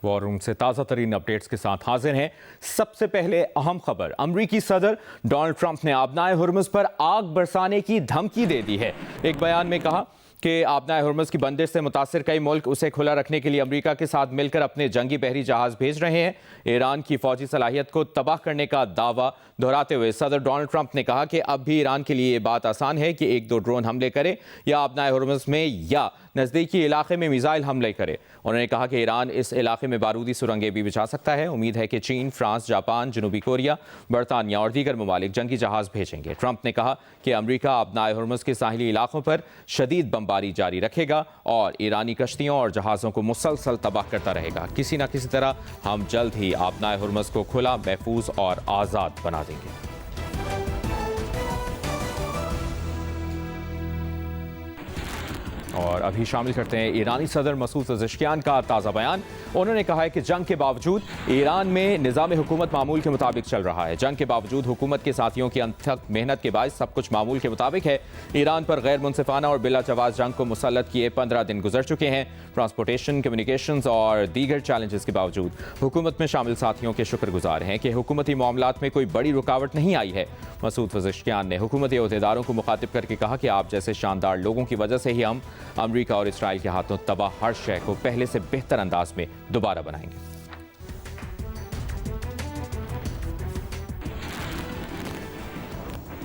War room से ताज़ा तरीन अपडेट्स के साथ हाजिर हैं। सबसे पहले अहम खबर, अमरीकी सदर डोनाल्ड ट्रंप ने आबनाए हुर्मुज़ पर आग बरसाने की धमकी दे दी है। एक बयान में कहा कि आबनाए हुर्मुज़ की बंदिश से मुतासिर कई मुल्क उसे खुला रखने के लिए अमरीका के साथ मिलकर अपने जंगी बहरी जहाज भेज रहे हैं। ईरान की फौजी सलाहियत को तबाह करने का दावा दोहराते हुए सदर डोनाल्ड ट्रंप ने कहा कि अब भी ईरान के लिए ये बात आसान है कि एक दो ड्रोन हमले करे या आबनाए हुर्मुज़ में या नज़दीकी इलाके में मिसाइल हमले करे। उन्होंने कहा कि ईरान इस इलाके में बारूदी सुरंगें भी बिछा सकता है। उम्मीद है कि चीन, फ्रांस, जापान, जनूबी कोरिया, बरतानिया और दीगर ममालिक जंगी जहाज भेजेंगे। ट्रंप ने कहा कि अमरीका आबनाए हुर्मुज़ के साहिली इलाकों पर शदीद बमबारी जारी रखेगा और ईरानी कश्तियों और जहाज़ों को मुसलसल तबाह करता रहेगा। किसी न किसी तरह हम जल्द ही आबनाए हुर्मुज़ को खुला, महफूज और आज़ाद बना देंगे। और अभी शामिल करते हैं ईरानी सदर मसूद पज़ेश्कियान का ताज़ा बयान। उन्होंने कहा है कि जंग के बावजूद ईरान में निज़ाम हुकूमत मामूल के मुताबिक चल रहा है। जंग के बावजूद हुकूमत के साथियों की अनथक मेहनत के बायस सब कुछ मामूल के मुताबिक है। ईरान पर गैर मुनसिफाना और बिला जवाज़ जंग को मुसल्लत किए 15 दिन गुजर चुके हैं। ट्रांसपोर्टेशन, कम्युनिकेशंस और दीगर चैलेंजेस के बावजूद हुकूमत में शामिल साथियों के शुक्रगुजार हैं कि हुकूमती मामलात में कोई बड़ी रुकावट नहीं आई है। मसूद पज़ेश्कियान ने हुकूमती अहदेदारों को मुखातिब करके कहा कि आप जैसे शानदार लोगों की वजह से ही हम अमरीका और इसराइल के हाथों तबाह हर शय को पहले से बेहतर अंदाज में दोबारा बनाएंगे।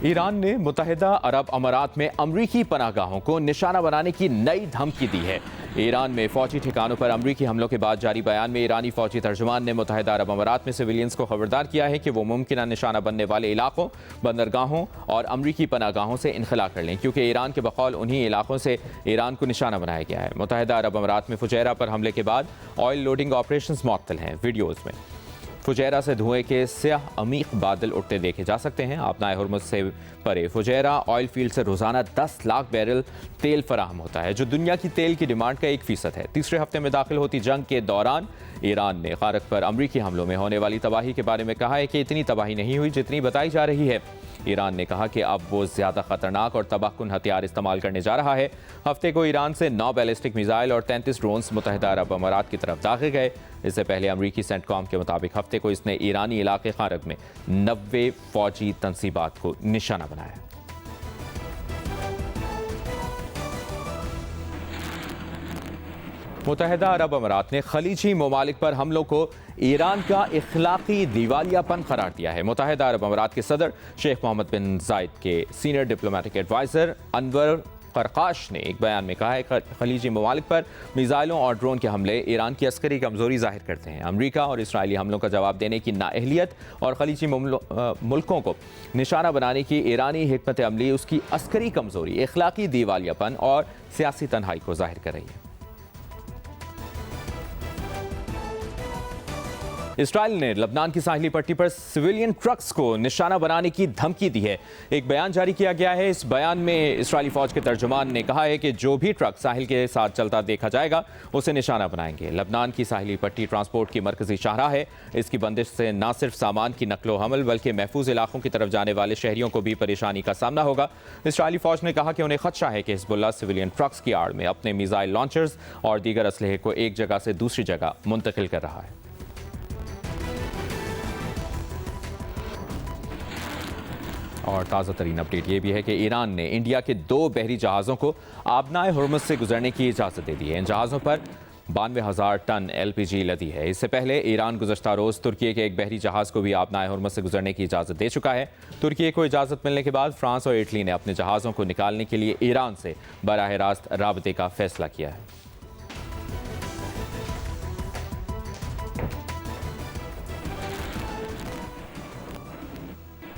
ईरान ने मुत्तहिदा अरब अमारात में अमरीकी पनाहगाहों को निशाना बनाने की नई धमकी दी है। ईरान में फौजी ठिकानों पर अमरीकी हमलों के बाद जारी बयान में ईरानी फौजी तर्जुमान ने मुत्तहिदा अरब अमारात में सिविलियंस को खबरदार किया है कि वो मुमकिन निशाना बनने वाले इलाकों, बंदरगाहों और अमरीकी पनाहगाहों से इनखला कर लें, क्योंकि ईरान के बकौल उन्हीं इलाकों से ईरान को निशाना बनाया गया है। मुत्तहिदा अरब अमारात में फुजैरा पर हमले के बाद ऑयल लोडिंग ऑपरेशन मअतल हैं। वीडियोज़ में फुजैरा से धुएं के स्याह अमीक बादल उठते देखे जा सकते हैं। आबनाए हुर्मुज़ से परे फुजैरा ऑयल फील्ड से रोज़ाना 10 लाख बैरल तेल फराहम होता है, जो दुनिया की तेल की डिमांड का 1% है। तीसरे हफ्ते में दाखिल होती जंग के दौरान ईरान ने खारक पर अमरीकी हमलों में होने वाली तबाही के बारे में कहा है कि इतनी तबाही नहीं हुई जितनी बताई जा रही है। ईरान ने कहा कि अब वो ज़्यादा खतरनाक और तबाहकुन हथियार इस्तेमाल करने जा रहा है। हफ्ते को ईरान से 9 बैलिस्टिक मिसाइल और 33 ड्रोन्स मुत्तहिदा अरब अमारात की तरफ दागे गए। इससे पहले अमरीकी सेंटकॉम के मुताबिक हफ्ते को इसने ईरानी इलाके खारक में 90 फौजी तंसीबात को निशाना बनाया। मुत्तहिदा अरब अमारात ने खलीजी ममालिक पर हमलों को ईरान का इखलाकी दिवालियापन करार दिया है। मुत्तहिदा अरब अमारात के सदर शेख मोहम्मद बिन जायद के सीनियर डिप्लोमेटिक एडवाइज़र अनवर फरकाश ने एक बयान में कहा है कि खलीजी ममालिक पर मिसाइलों और ड्रोन के हमले ईरान की अस्करी कमज़ोरी जाहिर करते हैं। अमरीका और इसराइली हमलों का जवाब देने की नाअहलियत और खलीजी मुल्कों को निशाना बनाने की ईरानी हिकमत अमली उसकी अस्करी कमज़ोरी, इखलाकी दिवालियापन और सियासी तन्हाई को जाहिर कर रही है। इसराइल ने लबनान की साहिली पट्टी पर सिविलियन ट्रक्स को निशाना बनाने की धमकी दी है। एक बयान जारी किया गया है। इस बयान में इसराइली फौज के तर्जुमान ने कहा है कि जो भी ट्रक साहिल के साथ चलता देखा जाएगा उसे निशाना बनाएंगे। लबनान की साहिली पट्टी ट्रांसपोर्ट की मरकजी शाहराह है। इसकी बंदिश से न सिर्फ सामान की नकलो हमल बल्कि महफूज इलाकों की तरफ जाने वाले शहरियों को भी परेशानी का सामना होगा। इसराइली फौज ने कहा कि उन्हें खदशा है कि हिजबुल्लाह सिविलियन ट्रक्स की आड़ में अपने मिसाइल लॉन्चर्स और दीगर असलहे को एक जगह से दूसरी जगह मुंतकिल कर रहा है। और ताज़ा तरीन अपडेट ये भी है कि ईरान ने इंडिया के 2 बहरी जहाज़ों को आबनाए हुर्मुज़ से गुजरने की इजाज़त दे दी है। इन जहाज़ों पर 92,000 टन LPG लदी है। इससे पहले ईरान गुज़श्ता रोज़ तुर्की के एक बहरी जहाज़ को भी आबनाए हुर्मुज़ से गुजरने की इजाज़त दे चुका है। तुर्की को इजाज़त मिलने के बाद फ्रांस और इटली ने अपने जहाज़ों को निकालने के लिए ईरान से बराह रास्त राबते का फैसला किया है।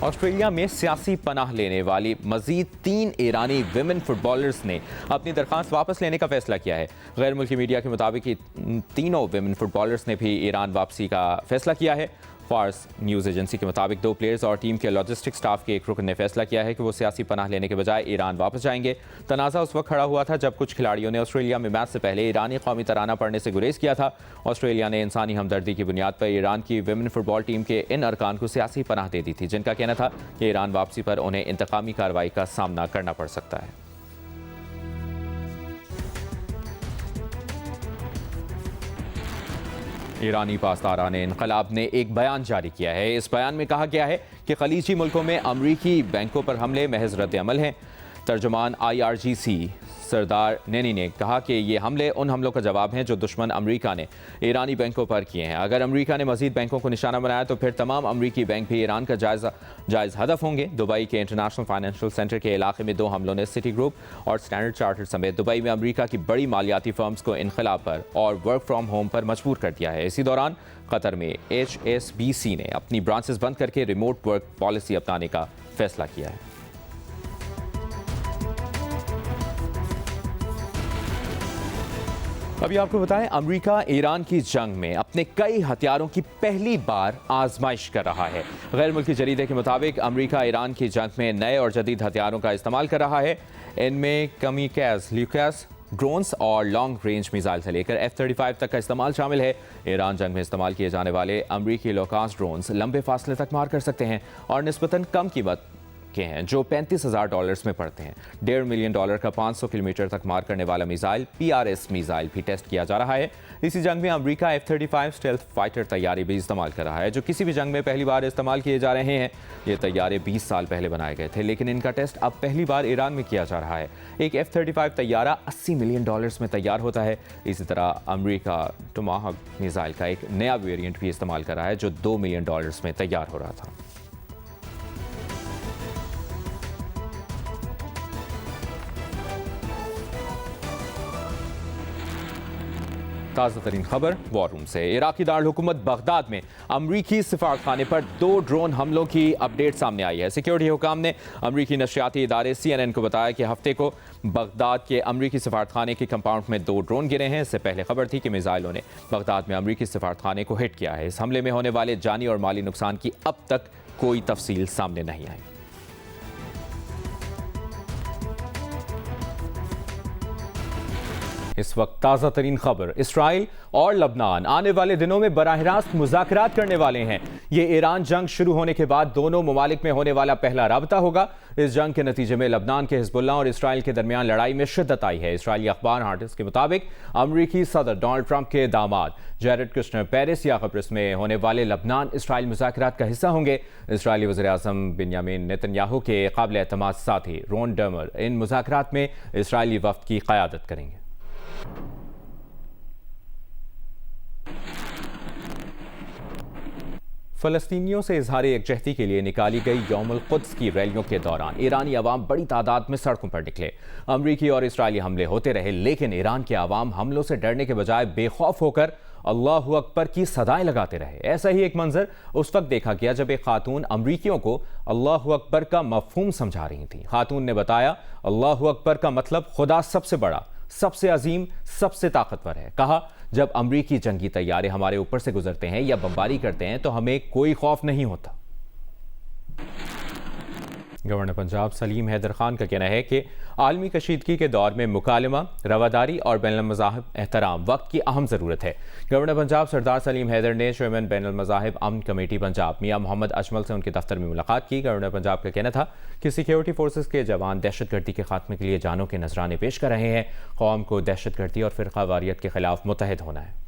ऑस्ट्रेलिया में सियासी पनाह लेने वाली मजीद 3 ईरानी विमेन फुटबॉलर्स ने अपनी दरख्वास्त वापस लेने का फैसला किया है। गैर मुल्की मीडिया के मुताबिक तीनों विमेन फुटबॉलर्स ने भी ईरान वापसी का फैसला किया है। फार्स न्यूज़ एजेंसी के मुताबिक 2 प्लेयर्स और टीम के लॉजिस्टिक स्टाफ के एक रुकन ने फैसला किया है कि वो सियासी पनाह लेने के बजाय ईरान वापस जाएंगे। तनाज़ा उस वक्त खड़ा हुआ था जब कुछ खिलाड़ियों ने ऑस्ट्रेलिया में मैच से पहले ईरानी कौमी तराना पढ़ने से गुरेज किया था। ऑस्ट्रेलिया ने इंसानी हमदर्दी की बुनियाद पर ईरान की विमेन फुटबॉल टीम के इन अरकान को सियासी पनाह दे दी थी, जिनका कहना था कि ईरान वापसी पर उन्हें इंतकामी कार्रवाई का सामना करना पड़ सकता है। ईरानी पासदारान इनकलाब ने एक बयान जारी किया है। इस बयान में कहा गया है कि खलीजी मुल्कों में अमरीकी बैंकों पर हमले महज रद्द-ए-अमल हैं। तर्जुमान IRGC सरदार नैनी ने कहा कि ये हमले उन हमलों का जवाब हैं जो दुश्मन अमरीका ने ईरानी बैंकों पर किए हैं। अगर अमरीका ने मजीद बैंकों को निशाना बनाया तो फिर तमाम अमरीकी बैंक भी ईरान का जायज़ हदफ होंगे। दुबई के इंटरनेशनल फाइनेंशियल सेंटर के इलाके में 2 हमलों ने सिटी ग्रुप और स्टैंडर्ड चार्टर्ड समेत दुबई में अमरीका की बड़ी मालियाती फर्म्स को इनकलाब पर और वर्क फ्राम होम पर मजबूर कर दिया है। इसी दौरान कतर में HSBC ने अपनी ब्रांचेस बंद करके रिमोट वर्क पॉलिसी अपनाने का फैसला किया है। अभी आपको बताएं, अमेरिका ईरान की जंग में अपने कई हथियारों की पहली बार आजमाइश कर रहा है। गैर मुल्की जरीदे के मुताबिक अमेरिका ईरान की जंग में नए और जदीद हथियारों का इस्तेमाल कर रहा है। इनमें कमीकैज़, ल्यूकास ड्रोन्स और लॉन्ग रेंज मिसाइल से लेकर F-35 तक का इस्तेमाल शामिल है। ईरान जंग में इस्तेमाल किए जाने वाले अमरीकी लोकास ड्रोन्स लंबे फासले तक मार कर सकते हैं और निस्बतन कम कीमत के हैं, जो $35,000 में पड़ते हैं। $1.5 मिलियन का 500 किलोमीटर तक मार करने वाला मिसाइल PRS मिसाइल भी टेस्ट किया जा रहा है। इसी जंग में अमेरिका F-35 स्टेल्थ फाइटर तैयारे भी इस्तेमाल कर रहा है, जो किसी भी जंग में पहली बार इस्तेमाल किए जा रहे हैं। ये तैयारे 20 साल पहले बनाए गए थे, लेकिन इनका टेस्ट अब पहली बार ईरान में किया जा रहा है। एक F-35 तैयारा $80 मिलियन में तैयार होता है। इसी तरह अमेरिका टोमाहॉक मिसाइल का एक नया वेरिएंट भी इस्तेमाल कर रहा है, जो $2 मिलियन में तैयार हो रहा था। ताज़ा तरीन खबर वॉर रूम से। इराकी दारुल-हुकूमत बगदाद में अमरीकी सिफारतखाने पर 2 ड्रोन हमलों की अपडेट सामने आई है। सिक्योरिटी हुकाम ने अमरीकी नशरियाती इदारे CNN को बताया कि हफ्ते को बगदाद के अमरीकी सिफारतखाने के कंपाउंड में 2 ड्रोन गिरे हैं। इससे पहले खबर थी कि मिसाइलों ने बगदाद में अमरीकी सिफारतखाने को हिट किया है। इस हमले में होने वाले जानी और माली नुकसान की अब तक कोई तफसील सामने नहीं आई। इस वक्त ताज़ा तरीन खबर, इसराइल और लबनान आने वाले दिनों में बराह रास्त मुज़ाकरात करने वाले हैं। ये ईरान जंग शुरू होने के बाद दोनों ममालिक में होने वाला पहला राबता होगा। इस जंग के नतीजे में लबनान के हिजबुल्लाह और इसराइल के दरमियान लड़ाई में शिद्दत आई है। इसराइली अखबार हार्टिस के मुताबिक अमरीकी सदर डोनाल्ड ट्रंप के दामाद जैरेड कुशनर पेरिस या कब्रिस में होने वाले लबनान इसराइल मुज़ाकरात का हिस्सा होंगे। इसराइली वज़ीर-ए-आज़म बिन्यामिन नेतन्याहू के काबिल एतमाद साथी रोन डर्मर इन मुज़ाकरात में इसराइली वफ़द की क़यादत करेंगे। फ़लस्तीनियों से इजहार यकजहती के लिए निकाली गई यौमुल क़ुद्स की रैलियों के दौरान ईरानी अवाम बड़ी तादाद में सड़कों पर निकले। अमरीकी और इसराइली हमले होते रहे, लेकिन ईरान के अवाम हमलों से डरने के बजाय बेखौफ होकर अल्लाहु अकबर की सदाएं लगाते रहे। ऐसा ही एक मंजर उस वक्त देखा गया जब एक खातून अमरीकियों को अल्लाहु अकबर का मफहूम समझा रही थी। खातून ने बताया, अल्लाहु अकबर का मतलब खुदा सबसे बड़ा, सबसे अजीम, सबसे ताकतवर है। कहा, जब अमरीकी जंगी तैयारे हमारे ऊपर से गुजरते हैं या बमबारी करते हैं तो हमें कोई खौफ नहीं होता। गवर्नर पंजाब सलीम हैदर खान का कहना है कि आलमी कशीदगी के दौर में मुकालमा, रवादारी और बैनुल मज़ाहिब एहतराम वक्त की अहम ज़रूरत है। गवर्नर पंजाब सरदार सलीम हैदर ने चेयरमैन बैनुल मज़ाहिब अमन कमेटी पंजाब मियां मोहम्मद अजमल से उनके दफ्तर में मुलाकात की। गवर्नर पंजाब का कहना था कि सिक्योरिटी फोर्सेस के जवान दहशतगर्दी के खात्मे के लिए जानों के नजराने पेश कर रहे हैं। कौम को दहशतगर्दी और फ़िरका वारियत के खिलाफ मुत्तहिद होना है।